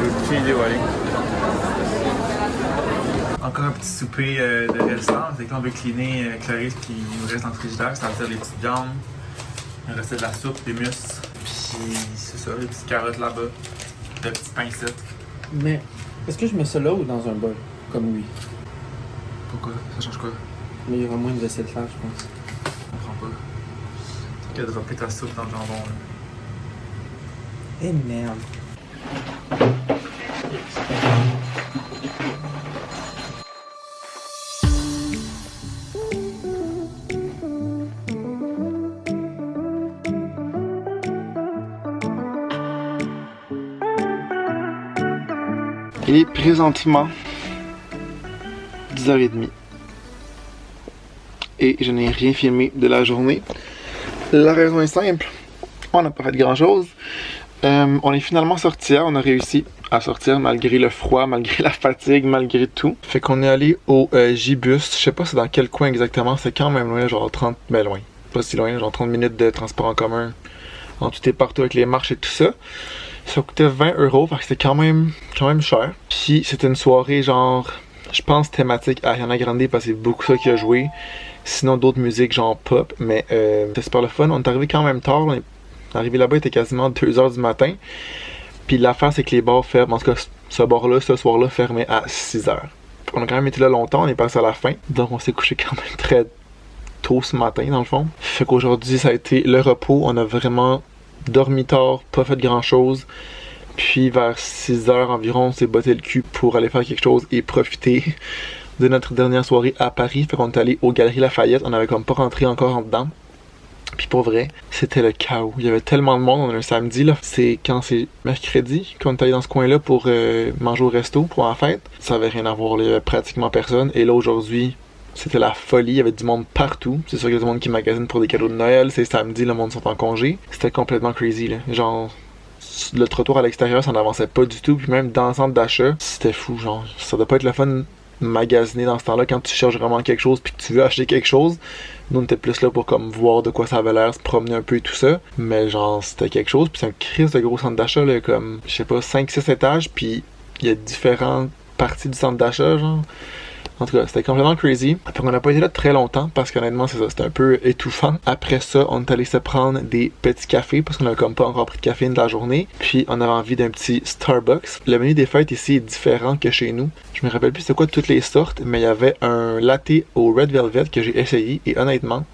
Le petit dévoilé. Encore un petit souper de restant. C'est qu'on veut cleaner Clarisse qui nous reste dans le frigidaire, c'est-à-dire les petites viandes, il restait de la soupe, des muscles, puis c'est ça, les petites carottes là-bas, des petites pincettes. Mais est-ce que je mets ça là ou dans un bol, comme lui? Pourquoi? Ça change quoi? Mais il y aura moins de vaisselle sale, je pense. Je comprends pas. Tu as droppé ta soupe dans le jambon là. Eh merde. Il est présentement 10h30 et je n'ai rien filmé de la journée. La raison est simple, on n'a pas fait grand chose. On est finalement sorti, on a réussi à sortir malgré le froid, malgré la fatigue, malgré tout. Fait qu'on est allé au J-Bus, je sais pas c'est dans quel coin exactement, c'est quand même loin, genre 30, ben loin, pas si loin, genre 30 minutes de transport en commun, en tout et partout avec les marches et tout ça. Ça coûtait 20€, fait que c'était quand même cher. Puis c'était une soirée genre, je pense thématique Ariana Grande parce que c'est beaucoup ça qui a joué. Sinon d'autres musiques genre pop, mais c'était super le fun. On est arrivé quand même tard, on est arrivé là-bas, il était quasiment 2h du matin. Puis l'affaire c'est que les bars ferment, en tout cas ce bar-là, ce soir-là fermait à 6h. On a quand même été là longtemps, on est passé à la fin. Donc on s'est couché quand même très tôt ce matin dans le fond. Fait qu'aujourd'hui ça a été le repos, on a vraiment dormi tard, pas fait grand chose. Puis vers 6h environ, on s'est botté le cul pour aller faire quelque chose et profiter de notre dernière soirée à Paris. Fait qu'on est allé aux Galeries Lafayette, on avait comme pas rentré encore en dedans. Puis pour vrai, c'était le chaos. Il y avait tellement de monde, on a un samedi là. C'est quand c'est mercredi qu'on est allé dans ce coin-là pour manger au resto pour la fête. Ça avait rien à voir, là. Il y avait pratiquement personne. Et là aujourd'hui, c'était la folie, il y avait du monde partout. C'est sûr qu'il y a du monde qui magasine pour des cadeaux de Noël. C'est samedi, le monde sont en congé. C'était complètement crazy là. Genre, le trottoir à l'extérieur, ça n'avançait pas du tout. Puis même dans le centre d'achat, c'était fou. Genre, ça doit pas être le fun de magasiner dans ce temps-là quand tu cherches vraiment quelque chose puis que tu veux acheter quelque chose. Nous, on était plus là pour comme voir de quoi ça avait l'air, se promener un peu et tout ça. Mais genre, c'était quelque chose. Puis c'est un crise de gros centre d'achat là, comme, je sais pas, 5-6 étages. Puis il y a différentes parties du centre d'achat, genre. En tout cas, c'était complètement crazy. Fait qu'on n'a pas été là très longtemps parce qu'honnêtement, c'est ça, c'était un peu étouffant. Après ça, on est allé se prendre des petits cafés parce qu'on avait comme pas encore pris de café de la journée. Puis on avait envie d'un petit Starbucks. Le menu des fêtes ici est différent que chez nous. Je me rappelle plus c'est quoi toutes les sortes, mais il y avait un latte au Red Velvet que j'ai essayé et honnêtement,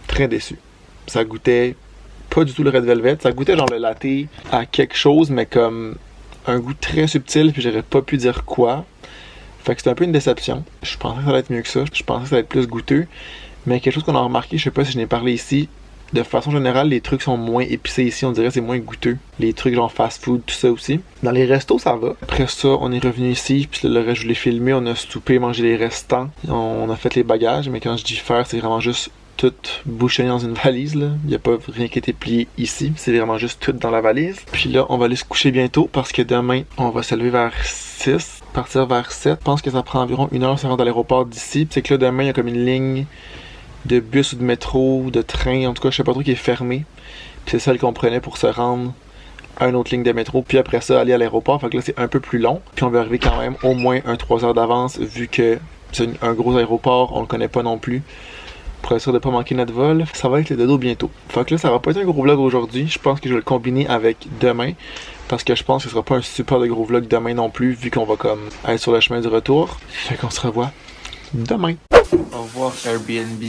très déçu. Ça goûtait pas du tout le Red Velvet. Ça goûtait genre le latte à quelque chose, mais comme un goût très subtil puis j'aurais pas pu dire quoi. Fait que c'était un peu une déception. Je pensais que ça allait être mieux que ça. Je pensais que ça allait être plus goûteux. Mais quelque chose qu'on a remarqué, je sais pas si je n'ai parlé ici, de façon générale, les trucs sont moins épicés ici. On dirait que c'est moins goûteux. Les trucs genre fast food, tout ça aussi. Dans les restos, ça va. Après ça, on est revenu ici. Puis le reste, je l'ai filmé. On a soupé, mangé les restants. On a fait les bagages. Mais quand je dis faire, c'est vraiment juste tout bouchonné dans une valise. Là. Il n'y a pas rien qui a été plié ici. C'est vraiment juste tout dans la valise. Puis là, on va aller se coucher bientôt parce que demain, on va se lever vers 6. Partir vers 7. Je pense que ça prend environ 1 heure de se rendre à l'aéroport d'ici. C'est que là, demain, il y a comme une ligne de bus ou de métro, de train, en tout cas, je sais pas trop, qui est fermée. Puis c'est celle qu'on prenait pour se rendre à une autre ligne de métro. Puis après ça, aller à l'aéroport. Fait que là, c'est un peu plus long. Puis on va arriver quand même au moins 3 heures d'avance, vu que c'est un gros aéroport, on le connaît pas non plus. Pour être sûr de pas manquer notre vol. Ça va être le dodo bientôt. Fait que là, ça va pas être un gros vlog aujourd'hui. Je pense que je vais le combiner avec demain. Parce que je pense que ce sera pas un super de gros vlog demain non plus, vu qu'on va comme être sur le chemin du retour. Fait qu'on se revoit demain. Au revoir Airbnb.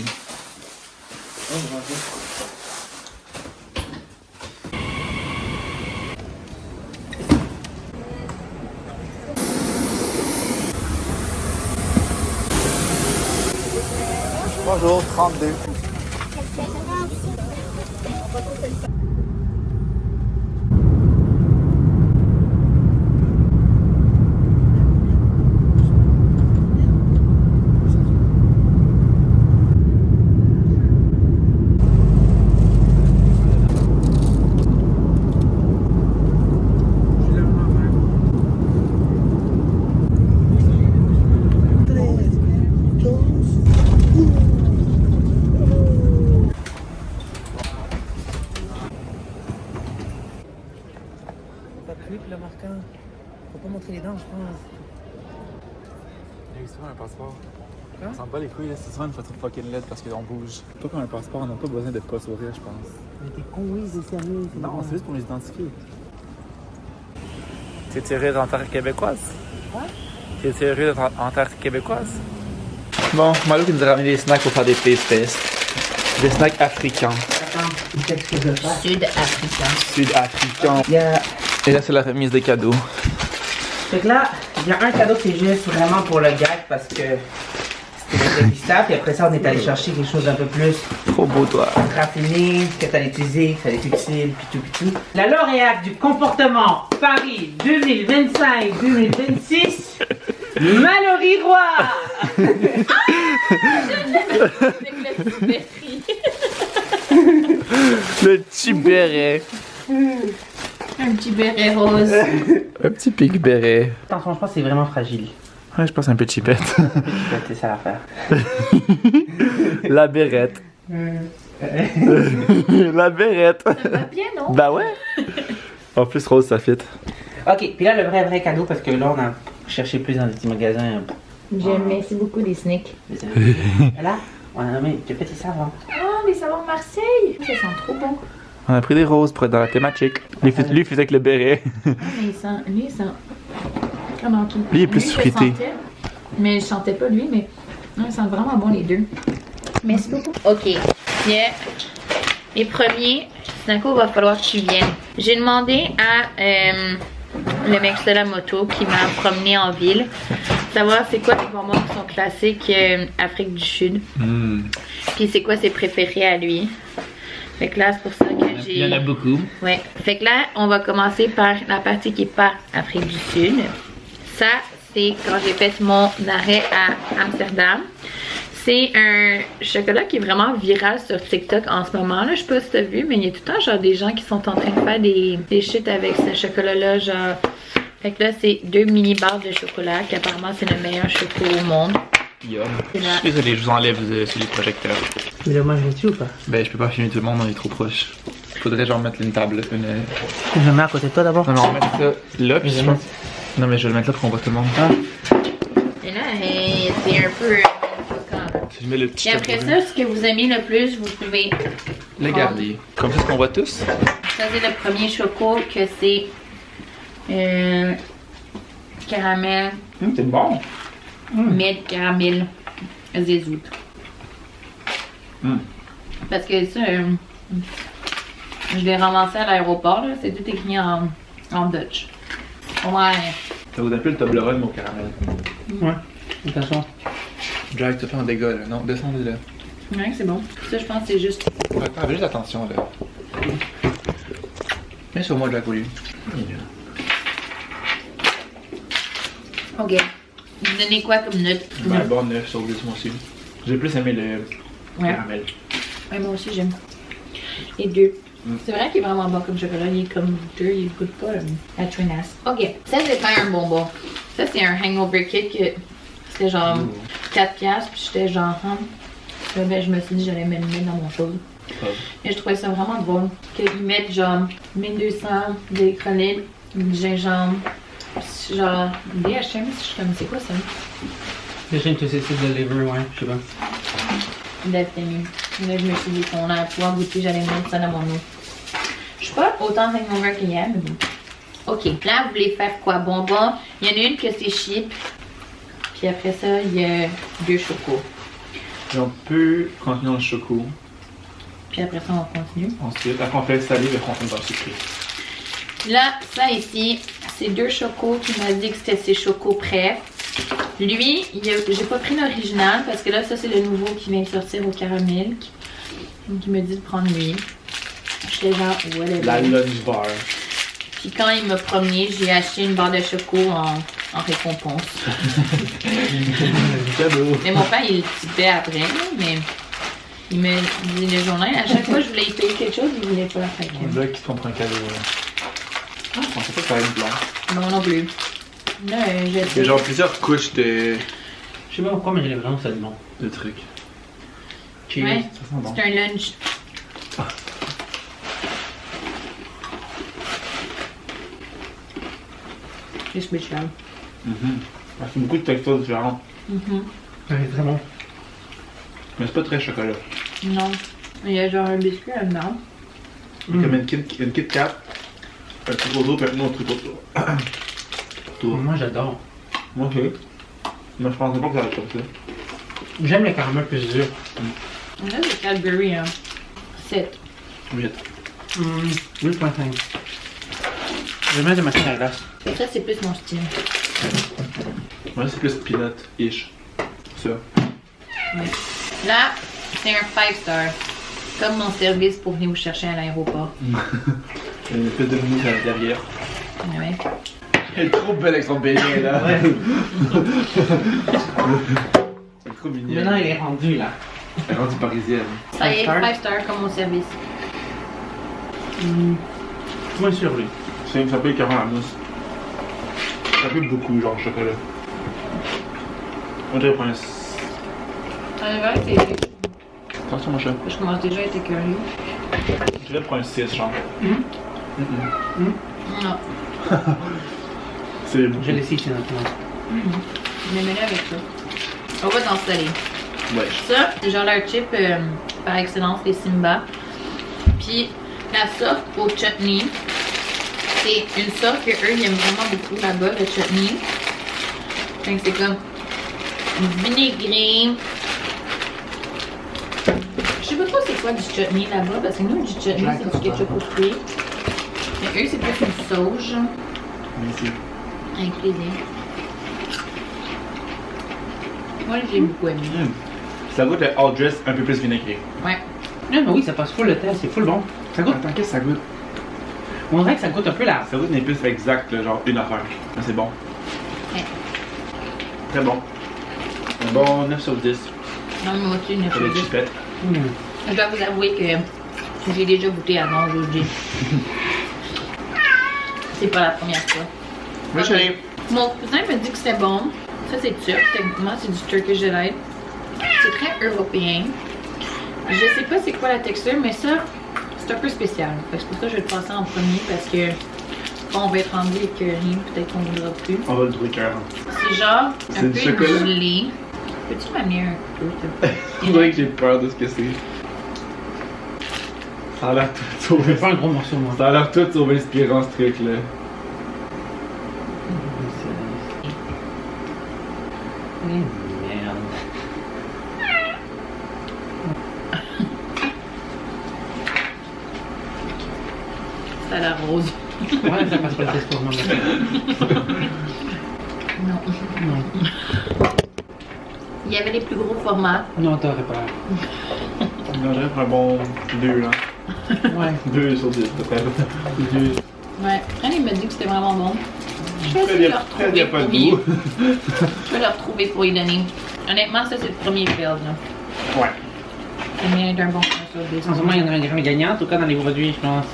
Bonjour, 32. pas creep le marquant. Faut pas montrer les dents, je pense. Il y a souvent un passeport. Hein? On s'en bat les couilles, là. C'est souvent une photo fucking laide parce qu'on bouge. Pas comme un passeport, on n'a pas besoin de pas sourire, je pense. Mais t'es con, oui, c'est sérieux. Non, c'est juste pour nous identifier. T'es tiré en terre québécoise? Quoi? T'es tiré en terre québécoise? Bon, Malo qui nous a ramené des snacks pour faire des face tests. Des snacks africains. Attends, qu'est-ce que je veux faire? Sud-africain. Sud-africains. Il y a... Et là, c'est la remise des cadeaux. Fait que là, il y a un cadeau c'est juste vraiment pour le gag parce que c'était le Gustave. Puis après ça, on est allé chercher quelque chose d'un peu plus Trop beau, toi. raffiné, que t'allais utiliser, que ça allait être utile, puis tout. La lauréate du comportement Paris 2025-2026, Mallory Roy! Avec le petit béret. Le petit béret. Un petit béret rose. Un petit pic béret. Attention, je pense que c'est vraiment fragile. Ouais, je pense un peu chipette. C'est ça l'affaire. La bérette. La bérette. Ça va bien, non? Bah ouais. En plus, rose, ça fit. Ok, puis là, le vrai cadeau, parce que là, on a cherché plus dans les petits magasins. J'aime, merci beaucoup les snacks. Là, on a mis des petits savons. Oh, les savons de Marseille! Ça sent trop bon. On a pris des roses pour être dans la thématique. Lui, il faisait avec le béret. Ah, mais lui, il sent. Comment tout? Lui, il est plus je fruité. sentais, mais je sentais pas lui, mais non, ils sentent vraiment bon les deux. Merci beaucoup. Ok. Yeah. Les premiers, Snacko, va falloir que tu viennes. J'ai demandé à le mec de la moto qui m'a promené en ville, savoir c'est quoi les bonbons qui sont classiques Afrique du Sud. Puis c'est quoi ses préférés à lui. Fait que là, c'est pour ça que j'ai... Il y en a beaucoup. Ouais. Fait que là, on va commencer par la partie qui est pas Afrique du Sud. Ça, c'est quand j'ai fait mon arrêt à Amsterdam. C'est un chocolat qui est vraiment viral sur TikTok en ce moment. Là, je sais pas si t'as vu, mais il y a tout le temps genre des gens qui sont en train de faire des shit avec ce chocolat-là. Genre... Fait que là, c'est 2 mini barres de chocolat, qui apparemment c'est le meilleur chocolat au monde. Yum. C'est Je là. suis désolé, je vous enlève sur les projecteurs. Mais là, moi, je vais-tu ou pas? Ben, je peux pas filmer tout le monde, on est trop proche. Faudrait genre mettre une table. Je le mets à côté de toi d'abord. Non, mais on va mettre ça là, puis Je je vais pense... Non, mais je vais le mettre là pour qu'on voit tout le monde. Et là, c'est un peu... Si je mets le petit Et après tabouret, ça, ce que vous aimez le plus, vous pouvez... le garder. Comme ça, ce qu'on voit tous. Ça, c'est le premier choco que c'est... caramel, C'est bon. miel, caramel, zézout. Parce que ça, je l'ai ramassé à l'aéroport, là. C'est tout écrit en Dutch. Ouais. Ça vous appelle le Toblerone au caramel. Ouais. Attention. Jack, tu fais un dégât là. Non, descendez là. Ouais, c'est bon. Ça, je pense que c'est juste... Attends, fais juste attention là. Mets sur moi, Jack, au lieu. Ok. Vous donnez quoi comme note? Un bon 9 sur 10, moi aussi. J'ai plus aimé le caramel. Ouais, moi aussi, j'aime. Et 2. C'est vrai qu'il est vraiment bon comme chocolat. Il est comme 2, il goûte pas la traînasse. Ok. Ça, c'est pas un bonbon. Ça, c'est un hangover kit que c'était genre 4$. Puis j'étais genre, Là, ben, je me suis dit que j'allais me le mettre dans mon chose. Et je trouvais ça vraiment drôle. Qu'ils mettent genre 1200 d'électrolytes, du gingembre, genre DHM, je suis comme, c'est quoi ça? J'ai une saucisse de liver, ouais, je sais pas. D'affinité. Là, je me suis dit qu'on allait pouvoir goûter, j'allais mettre ça dans mon eau. Je suis pas autant hangover qu'hier, mais bon. Ok, là, vous voulez faire quoi? Bonbon. Il y en a une que c'est chip. Puis après ça, il y a 2 chocos. Et on peut continuer dans le choco. Puis après ça, on continue. Ensuite, après on fait le salé, et après on fait dans le sucré. Là, ça ici, c'est 2 chocos qui m'a dit que c'était ses chocos prêts. Lui, j'ai pas pris l'original parce que là, ça c'est le nouveau qui vient de sortir au caramel. Donc il me dit de prendre lui. J'étais genre, whatever. La lunch bar. Puis quand il m'a promené, j'ai acheté une barre de choco en récompense. Cadeau. Mais mon père, il le typait après, là, mais il me dit le journal. À chaque fois que je voulais y payer quelque chose, il voulait pas la faire. On dirait qu'il te comprend un cadeau. Ah, je pensais pas que ça allait être blanc. Non, non plus. Là, Il y a genre plusieurs couches de Je sais pas pourquoi, mais j'ai l'impression que ça sent bon. trucs. Cheers. Ouais, Ça sent bon. c'est un lunch. très spécial. C'est beaucoup de textures différentes. C'est très bon. Mais c'est pas très chocolat. Non. Il y a genre un biscuit là-dedans. Comme une Kit Kat, un truc autour, puis un autre truc autour. Moi, j'adore. Ok. Mais je pensais pas que ça allait être comme ça. J'aime le caramel plus dur. On a des Cadbury, hein. 7. 8. 8.5. Je vais mettre de machine à glace. Ça, c'est plus mon style. Moi, c'est plus peanut-ish. Ça. Ouais. Là, c'est un 5-star. Comme mon service pour venir vous chercher à l'aéroport. Il y a une espèce de mousse à l'intérieur. Ouais. Elle est trop belle avec son bélier là. Ouais. Elle est trop mignonne. Maintenant, il est rendu là. Elle est rendue parisienne. Ça y est, 5 5-star comme mon service. Moins sur lui. Ça peut être carrément la mousse. Ça peut beaucoup, genre chocolat. On dirait pour un. C'est vrai que Attention, mon chat. je commence déjà à être curieux. Je dirais pour un 6, genre. Non. C'est beaucoup. Je l'ai ici, maintenant. Je vais mêler avec ça. On va t'installer. Ouais. Ça, c'est genre leur chip par excellence, les Simba. Puis la sorte au chutney, c'est une sorte que eux ils aiment vraiment beaucoup là-bas, le chutney. Donc c'est comme vinaigré. Je sais pas trop c'est quoi du chutney là-bas, parce que nous du chutney c'est du ketchup au fruits. Mais eux c'est plus une sauce, genre. Merci. Avec plaisir. Moi j'ai beaucoup aimé. Ça goûte le all dress un peu plus vinaigré. Ouais. Non, mais oui, ça passe full le test, c'est full bon. Ça goûte. Attends, qu'est-ce que ça goûte? On dirait que ça goûte un peu la. Ça goûte une épice exacte, là, genre une affaire. Mais c'est bon. Ouais. Très bon. Un bon 9 sur 10 Non, mais moi aussi, une pour les chose. chipettes. Je dois vous avouer que j'ai déjà goûté avant aujourd'hui. C'est pas la première fois. Oui, chérie. Mon cousin me dit que c'était bon. Ça, c'est turc. Techniquement, c'est du Turkish delight. C'est très européen. Je sais pas c'est quoi la texture, mais ça, c'est un peu spécial. Fait que c'est pour ça que je vais le passer en premier parce que quand on va être rendu écœuré, peut-être qu'on ne voudra plus. On va le trouver cœur. C'est genre C'est un du peu chocolat? gelé. Peux-tu m'amener un couteau, s'il te plaît? On dirait que j'ai peur de ce que c'est. Ça a l'air tout Je sauvé. vais faire un gros morceau, moi. Ça a l'air tout sauvé inspirant ce truc là. Merde. C'est à la rose. Ouais, ça passe pas le test pour moi. Non. Non, Il y avait les plus gros formats. non, t'aurais pas. On dirait pour un bon 2 là. Ouais. 2 sur 10 peut-être. Ouais. Anne, il m'a dit que c'était vraiment bon. Je vais Il essayer n'y de le a retrouver pas pour de y... goût. Je vais le retrouver pour y donner. Honnêtement, ça, c'est le premier field, là. Ouais. Ça mérite un bon point sur 10. En ce moment, il y en a une grande gagnante, en tout cas dans les produits, je pense.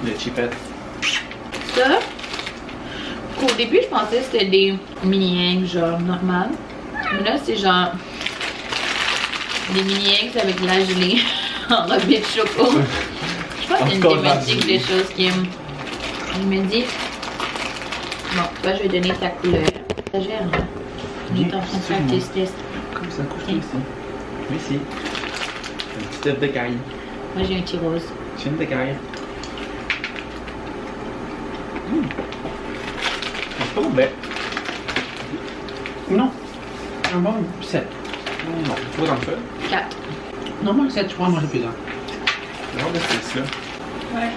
Les chipettes. Ça, au début, je pensais que c'était des mini-eggs, genre, normal. Mais là, c'est genre... des mini-eggs avec de la gelée enrobée de choco. Je pense qu'il y a une Encore de la thématique gelée. des choses qui aiment. Je me dis... Bon, toi, je vais donner ta couleur. Ça gère, hein? On est en train de faire un test. Comme ça, couche-toi ici. Oui, ici. Un petit œuf de caille. Moi, j'ai un petit rose. Chine de caille. C'est pas mauvais. Non. Un bon 7. Non, faut dans le feu. 4. Non, moi, 7, je pourrais en manger plusieurs. Non, mais c'est ça. Ouais.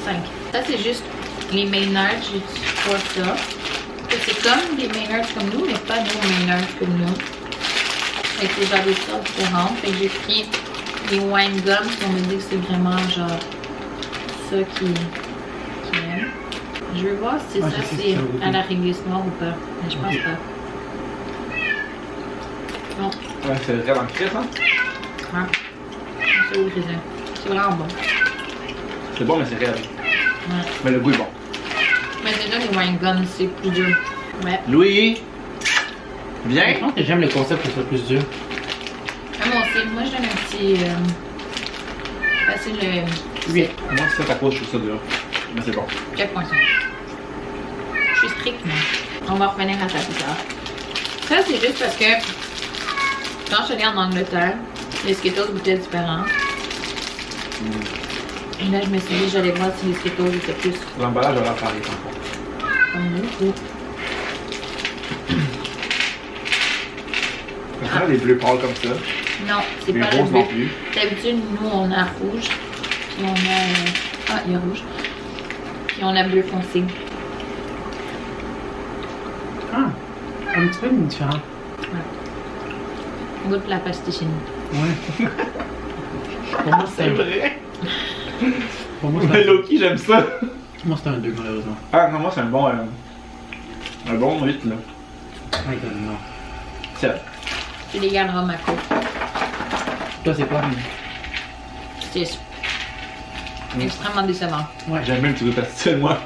5. Ça, c'est juste les Maynards. J'ai pas ça. C'est comme des Maynards comme nous, mais pas nos Maynards comme nous. Fait que c'est genre des sortes différentes. Fait que j'ai pris les wine gums. On me dit que c'est vraiment genre ça qui aime. Je veux voir si Ouais, ça je sais c'est que ça va à la réglisse noire ou pas. Mais je pense pas. Non. Ouais, c'est vraiment crisp, hein? Hein? C'est au raisin. C'est vraiment bon. C'est bon, mais c'est réel. Ouais. Mais le goût est bon. Mais déjà les wine gums c'est plus dur. Ouais. Louis! Viens! Je pense que j'aime le concept que ce soit plus dur. Ah, moi aussi. Moi, je donne un petit... facile 8. Moi, c'est à cause, je trouve ça dur. Mais c'est bon. 4.5. Je suis fric, mais on va revenir à ça plus tard. Ça, c'est juste parce que quand je suis allée en Angleterre, les Skittles goûtaient différents. Et là, je me suis dit, j'allais voir si les Skittles étaient plus L'emballage a l'air pareil, par contre. comme nous. On a des bleus pâles comme ça. Non, c'est Les pas le roses bleu. non plus. D'habitude, nous, on a rouge. Puis on a... Ah, il y a rouge. Puis on a bleu foncé. Ah, un petit peu différent. On goûte la pastille chez nous. Ouais. Pour moi, c'est un vrai. Pour moi, Mais Loki, j'aime ça. moi, c'est un 2, malheureusement. Ah, non, moi, c'est un bon 8, là. Ah, écoute, non. Tiens. Tu les garderas, ma coupe. Toi, c'est quoi? C'est extrêmement décevant. Ouais. J'aime même que tu goûtes pastel, moi.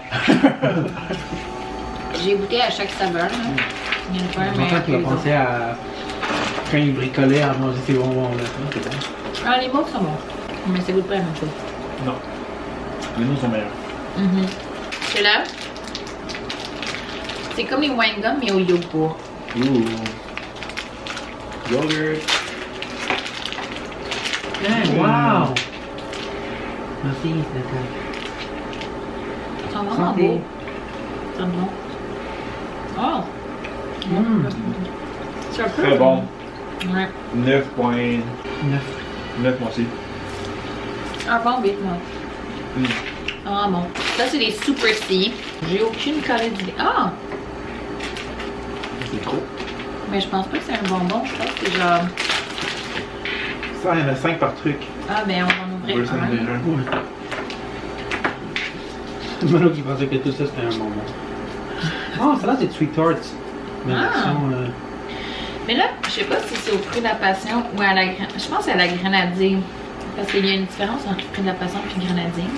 J'ai goûté à chaque saveur. Là. Il y en a pas un meilleur J'entends que qu'il va les autres. penser à quand il bricolait à manger ses bonbons là. C'est bon. Ah, les mots sont bons. Mais ça goûte pas la même chose. Non. Les noms sont meilleurs. Celui-là, c'est comme les wine gums, mais au yogourt. Ouh. Yogurt. Wow! Merci, d'accord. Ils sont vraiment Santé. beaux. Ils sont bons. Oh! C'est un peu... Très bon. Ouais. 9.9 9. moi aussi. Un bon 8, moi. Ah bon. Ça, c'est des Super C. J'ai aucune collée d'idée. Ah! C'est trop. Mais je pense pas que c'est un bonbon. Je pense que c'est genre... Ça, il y en a 5 par truc. Ah, ben on va en On ouvrir va le faire un. déjà. Ouais. Mano qui pensait que tout ça c'était un bonbon. Oh, ça là c'est Sweet Tarts. Mais Ah. version, Mais là, je sais pas si c'est au fruit de la passion ou à la grenadine. Je pense à la grenadine. Parce qu'il y a une différence entre fruit de la passion et grenadine.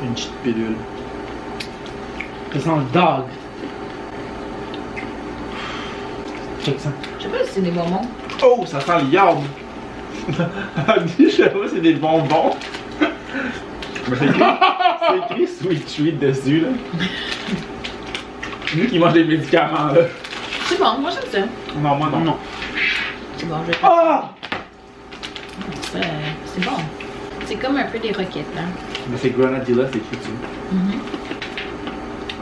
Une petite pilule. ça sent le dog. Check ça. Je sais pas si c'est des bonbons. Oh, ça sent le yard. Elle dit, je sais pas, c'est des bonbons. Mais c'est écrit Sweet Treat dessus, là. Nous qui mange des médicaments, là. C'est bon, moi j'aime ça. Non, moi non. Non. C'est bon, je vais Ah! C'est bon. C'est comme un peu des roquettes, là. Mais c'est Grenadilla, c'est écrit dessus.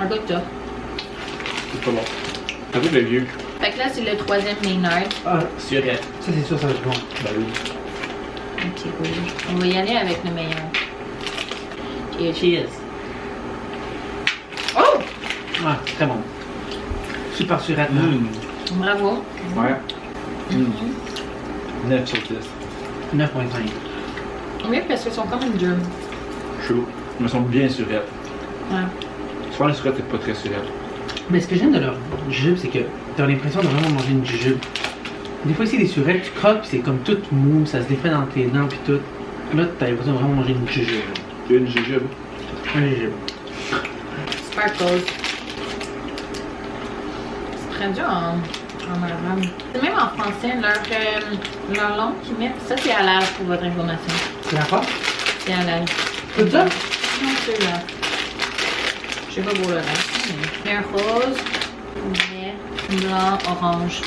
Un goût de ça. C'est pas bon. Ça goûte le vieux. Fait que là, c'est le troisième Maynard. Ah, surette. Ça c'est sûr, ça va être bon. Ben oui. Un petit rouge. On va y aller avec le meilleur. Cheers. Cheers. Oh! Ah, c'est très bon. Super surette là. Bravo. Ouais. 9 sur 10. 9.5. Oui, parce qu'ils sont quand même durs. Chaud. Ils sont bien surettes. Ouais. Souvent, les surettes, c'est pas très surette. Mais ce que j'aime de leur jujube, c'est que t'as l'impression de vraiment manger une jujube. Des fois, ici, les surettes, tu croques, pis c'est comme tout mou, ça se défait dans tes dents, pis tout. Là, t'as l'impression de vraiment manger une jujube. Tu as une jujube. Un jujube. Sparkles. C'est très dur en arabe. C'est même en français, leur langue qu'ils mettent, ça c'est halal pour votre information. C'est la quoi? C'est halal. Tout ça? Non, ceux-là. Je sais pas pour le reste. Mais un rose, vert, blanc, orange.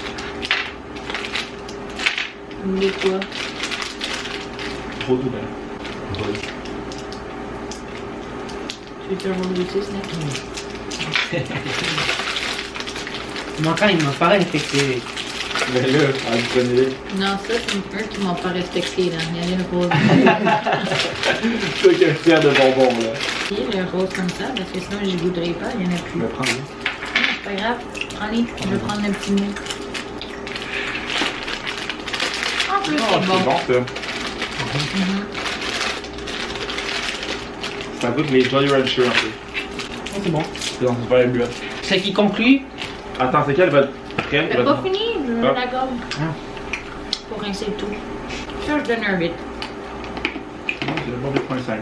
Vous voulez quoi? Trop tout bien. Tu veux te rouler aussi, Snake? Mon quand il m'a pas respecté. Mais là, elle vous prenez. Non, ça c'est eux qui m'ont pas respecté là. Il y a le rose. C'est qu'un fier de bonbons, là. Puis le rose comme ça, parce que sinon j'y goûterai pas, il y en a plus. Je vais prendre lui. C'est pas grave. Allez, je vais prendre le petit mot. En plus, Oh, c'est c'est bon. bon, ça. Ça goûte les Jolly Ranchers un peu. Oh, c'est bon. C'est dans une verre bleu. Ce qui conclut. Attends, c'est quelle votre crème? C'est pas fini, je veux Ah. la gomme. Ah. Pour rincer le tout. Ça, je donne un 8. Non, c'est le bon 2.5.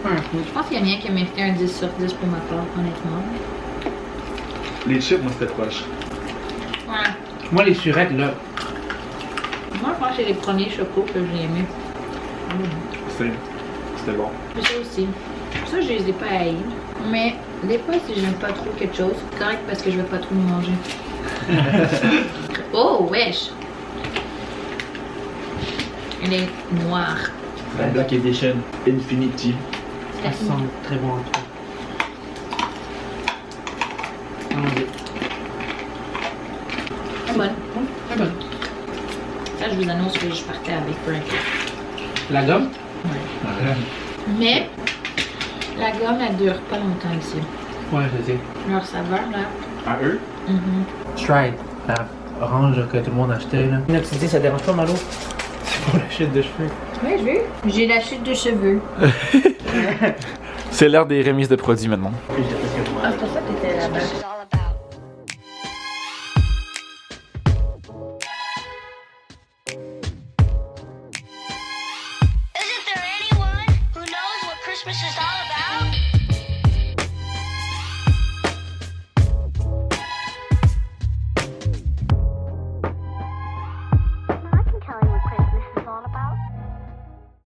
Je pense qu'il y a rien qui a mérité un 10 sur 10 pour ma part, honnêtement. Les chips, moi, c'était proche. Ouais. Moi, les surettes, là. Moi, je pense que c'est les premiers chocos que j'ai aimés. C'était bon. Puis ça aussi. Ça, je les ai pas haïs. Mais des fois, si j'aime pas trop quelque chose, c'est correct parce que je vais pas trop le manger. Oh, wesh! Elle est noire. La Black Edition Infinity. Ça sent très bon en tout cas. Allons-y. C'est bonne. Très bonne. Ça, je vous annonce que je partais avec Frank. La gomme? Ouais. Mais la gomme, elle dure pas longtemps ici. Ouais, je sais. Leur saveur, là. À eux? Stride. La orange que tout le monde achetait là. Là, tu dis, ça dérange pas, Malo? C'est pour la chute de cheveux. Oui, j'ai vu. J'ai la chute de cheveux. C'est l'heure des remises de produits maintenant. Ah, c'est pour ça que t'étais là-bas. This is all about. Isn't there anyone who knows what Christmas is all